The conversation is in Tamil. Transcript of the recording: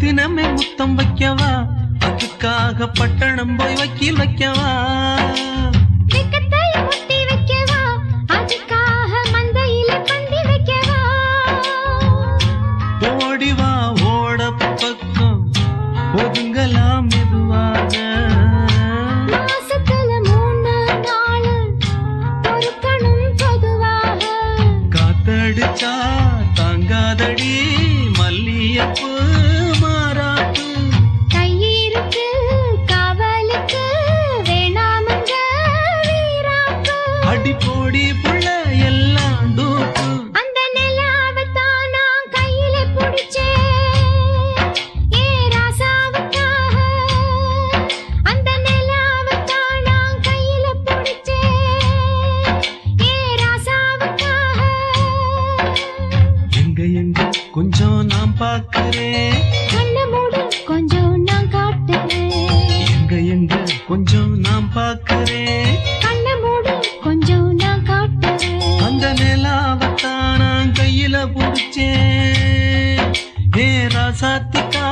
ரத்தினமே முத்தம் வைக்கவா, அதுக்காக பட்டணம் போய் வக்கீல் வைக்கவா, முத்தி வைக்கவா, அதுக்காக மந்தையில பந்தி வைக்கவா, ஓடிவா ஓட பக்கம் ஒதுங்கலாம் மெதுவாக, மாசத்துல 3 நாள் பொறுக்கணும் பொதுவாக, காத்தடிச்சா தாங்காதடி மல்லியப்பு மாறாப்பு, கையிருக்கு காவலுக்கு வேணாமங்க வீராப்பு, அடி போடி புள்ள எல்லாம் டூப்பு, அந்த நிலாவத்தான் நான் கையில புடிச்சேன் ஏ ராசாவுக்காக, அந்த நிலாவத்தான் நான் கையில புடிச்சேன் ஏ ராசாவுக்காக, எங்க எங்க கொஞ்சம் நான் பார்க்கிறேன், கண்ண மூடு கொஞ்சம் நான் காட்டுறேன், எங்க எங்க கொஞ்சம் நான் பார்க்கிறேன், கண்ண மூடு கொஞ்சம் நான் காட்டுறேன், அந்த நிலாவத்தான் நான் கையில புடிச்சேன் ஏ ராசாத்திக்கா